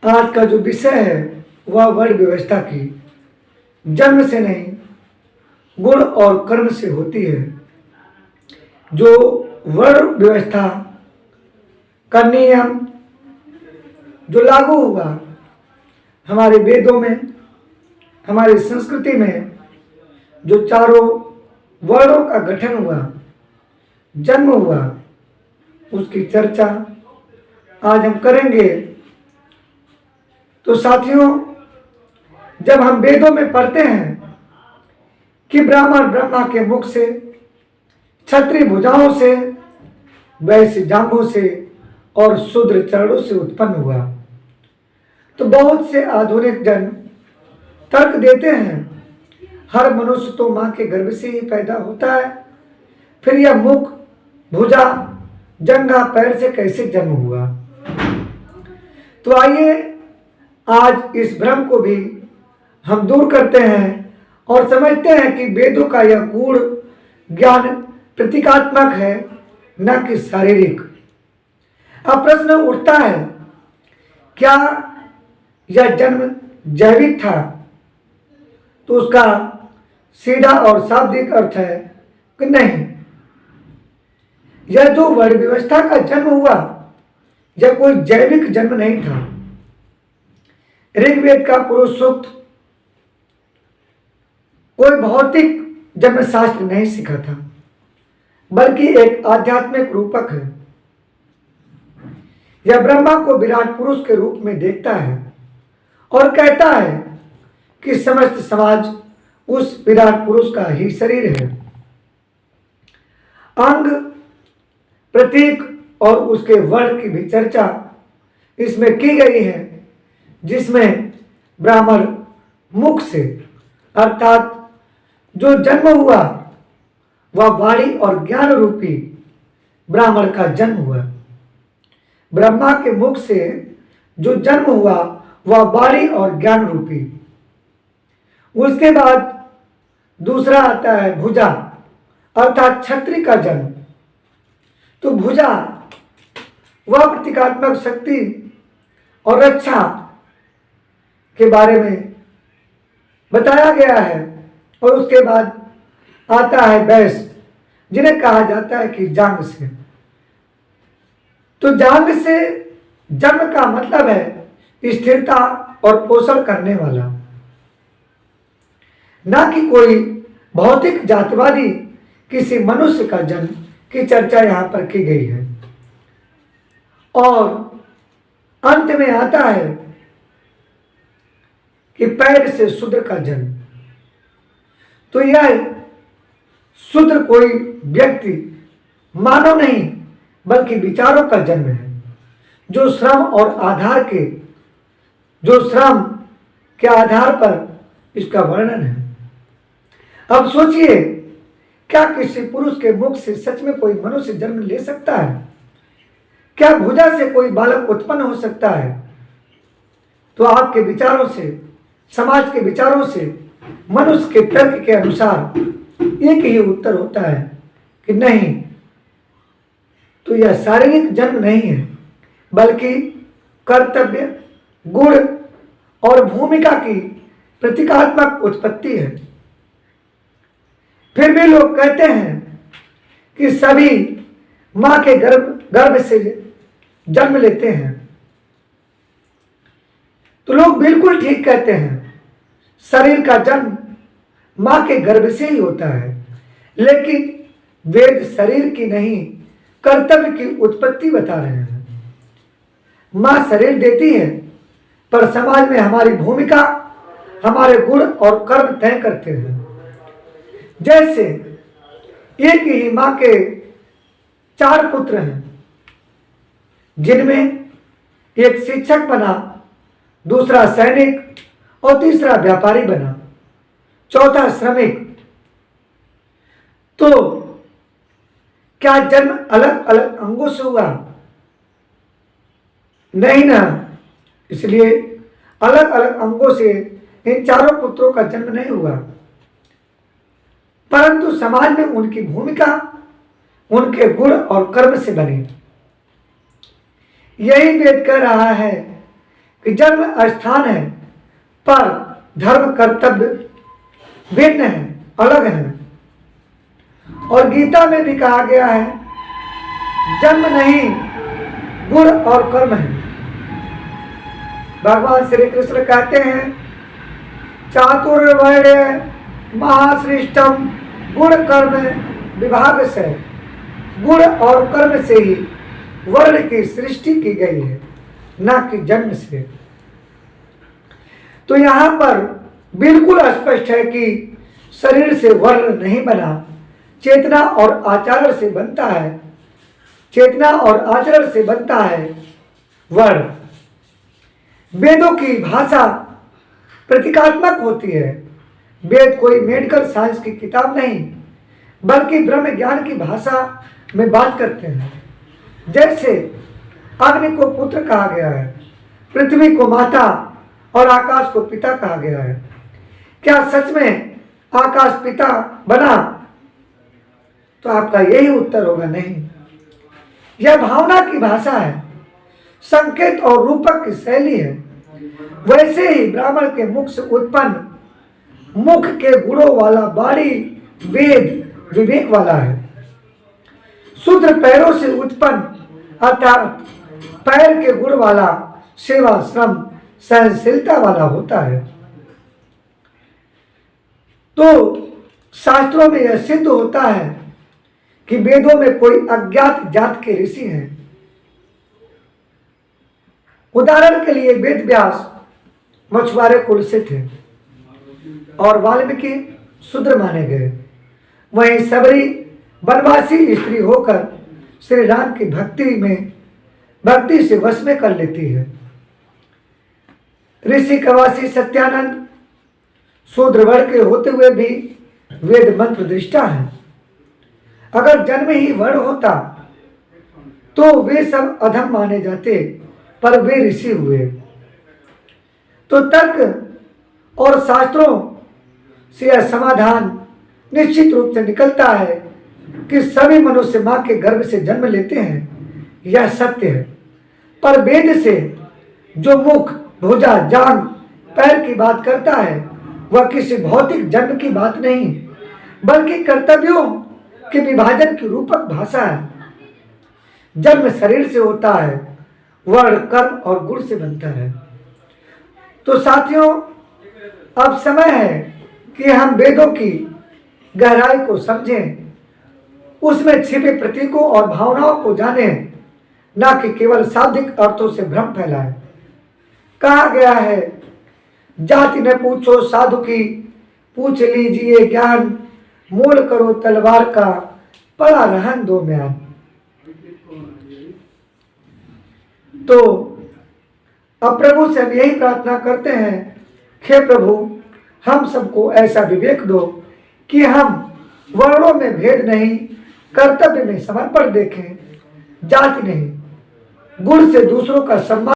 आज का जो विषय है वह वर्ण व्यवस्था की जन्म से नहीं गुण और कर्म से होती है। जो वर्ण व्यवस्था का नियम जो लागू हुआ हमारे वेदों में, हमारी संस्कृति में, जो चारों वर्णों का गठन हुआ, जन्म हुआ, उसकी चर्चा आज हम करेंगे। तो साथियों, जब हम वेदों में पढ़ते हैं कि ब्राह्मण ब्रह्मा के मुख से, क्षत्रिय भुजाओं से, वैश्य जांघों से और शूद्र चरणों से उत्पन्न हुआ, तो बहुत से आधुनिक जन तर्क देते हैं हर मनुष्य तो मां के गर्भ से ही पैदा होता है, फिर यह मुख, भुजा, जंघा, पैर से कैसे जन्म हुआ। तो आइए आज इस भ्रम को भी हम दूर करते हैं और समझते हैं कि वेदों का यह गूढ़ ज्ञान प्रतीकात्मक है, न कि शारीरिक। अब प्रश्न उठता है, क्या यह जन्म जैविक था? तो उसका सीधा और शाब्दिक अर्थ है कि नहीं। यह जो वर्ण व्यवस्था का जन्म हुआ, यह कोई जैविक जन्म नहीं था। ऋग्वेद का पुरुष सूक्त कोई भौतिक जन्मशास्त्र नहीं सीखा था, बल्कि एक आध्यात्मिक रूपक है। यह ब्रह्मा को विराट पुरुष के रूप में देखता है और कहता है कि समस्त समाज उस विराट पुरुष का ही शरीर है। अंग, प्रतीक और उसके वर्ण की भी चर्चा इसमें की गई है, जिसमें ब्राह्मण मुख से अर्थात जो जन्म हुआ वह वाणी और ज्ञान रूपी ब्राह्मण का जन्म हुआ। ब्रह्मा के मुख से जो जन्म हुआ वह वाणी और ज्ञान रूपी। उसके बाद दूसरा आता है भुजा अर्थात क्षत्रिय का जन्म। तो भुजा वह प्रतीकात्मक शक्ति और रक्षा के बारे में बताया गया है। और उसके बाद आता है वैश्य, जिन्हें कहा जाता है कि जांघ से। तो जांघ से जन्म का मतलब है स्थिरता और पोषण करने वाला, ना कि कोई भौतिक जातिवादी किसी मनुष्य का जन्म की चर्चा यहां पर की गई है। और अंत में आता है कि पैर से शूद्र का जन्म। तो यह शूद्र कोई व्यक्ति, मानव नहीं बल्कि विचारों का जन्म है, जो श्रम के आधार पर इसका वर्णन है। अब सोचिए, क्या किसी पुरुष के मुख से सच में कोई मनुष्य जन्म ले सकता है? क्या भुजा से कोई बालक उत्पन्न हो सकता है? तो आपके विचारों से, समाज के विचारों से, मनुष्य के तर्क के अनुसार एक ही उत्तर होता है कि नहीं। तो यह शारीरिक जन्म नहीं है, बल्कि कर्तव्य, गुण और भूमिका की प्रतीकात्मक उत्पत्ति है। फिर भी लोग कहते हैं कि सभी मां के गर्भ से जन्म लेते हैं। तो लोग बिल्कुल ठीक कहते हैं, शरीर का जन्म मां के गर्भ से ही होता है। लेकिन वेद शरीर की नहीं, कर्तव्य की उत्पत्ति बता रहे हैं। मां शरीर देती है, पर समाज में हमारी भूमिका, हमारे गुण और कर्म तय करते हैं। जैसे एक ही मां के 4 पुत्र हैं, जिनमें एक शिक्षक बना, दूसरा सैनिक और तीसरा व्यापारी बना, चौथा श्रमिक। तो क्या जन्म अलग अलग अंगों से हुआ? नहीं ना। इसलिए अलग अलग अंगों से इन चारों पुत्रों का जन्म नहीं हुआ, परंतु समाज में उनकी भूमिका, उनके गुण और कर्म से बनी। यही वेद कह रहा है कि जन्म स्थान है, पर धर्म कर्तव्य भिन्न है, अलग है। और गीता में भी कहा गया है, जन्म नहीं गुण और कर्म है। भगवान श्री कृष्ण कहते हैं, चातुर्वर्ण महाश्रेष्ठम गुण कर्म विभाग से, गुण और कर्म से ही वर्ण की सृष्टि की गई है, न कि जन्म से। तो यहां पर बिल्कुल स्पष्ट है कि शरीर से वर्ण नहीं बना, चेतना और आचरण से बनता है, चेतना और आचरण से बनता है वर्ण। वेदों की भाषा प्रतीकात्मक होती है। वेद कोई मेडिकल साइंस की किताब नहीं, बल्कि ब्रह्म ज्ञान की भाषा में बात करते हैं। जैसे अग्नि को पुत्र कहा गया है, पृथ्वी को माता और आकाश को पिता कहा गया है। क्या सच में आकाश पिता बना? तो आपका यही उत्तर होगा, नहीं। यह भावना की भाषा है, संकेत और रूपक की शैली है। वैसे ही ब्राह्मण के मुख से उत्पन्न मुख के गुणों वाला वाणी वेद विवेक वाला है। शूद्र पैरों से उत्पन्न अर्थात पैर के गुण वाला सेवा श्रम सहनशीलता वाला होता है। तो शास्त्रों में यह सिद्ध होता है कि वेदों में कोई अज्ञात जात के ऋषि हैं। उदाहरण के लिए वेद व्यास मछुआरे कुल से थे और वाल्मीकि शूद्र माने गए। वहीं सबरी वनवासी स्त्री होकर श्री राम की भक्ति से वश में कर लेती है। ऋषि कवासी सत्यानंद शूद्र वर्ण के होते हुए भी वेद मंत्र दृष्टा है। अगर जन्म ही वर्ण होता तो वे सब अधम माने जाते, पर वे ऋषि हुए। तो तर्क और शास्त्रों से यह समाधान निश्चित रूप से निकलता है कि सभी मनुष्य मां के गर्भ से जन्म लेते हैं, यह सत्य है। पर वेद से जो मुख भुजा जांघ पैर की बात करता है, वह किसी भौतिक जन्म की बात नहीं, बल्कि कर्तव्यों के विभाजन की रूपक भाषा है। जन्म शरीर से होता है, वर्ण कर्म और गुण से बनता है। तो साथियों, अब समय है कि हम वेदों की गहराई को समझें, उसमें छिपे प्रतीकों और भावनाओं को जानें, न कि केवल शाब्दिक अर्थों से भ्रम फैलाएं। कहा गया है, जाति न पूछो साधु की, पूछ लीजिए ज्ञान, मोल करो तलवार का, पड़ा रहन दो म्यान। तो अब प्रभु से हम यही प्रार्थना करते हैं, हे प्रभु, हम सबको ऐसा विवेक दो कि हम वर्णों में भेद नहीं, कर्तव्य में समर्पण देखें, जाति नहीं, गुण से दूसरों का सम्मान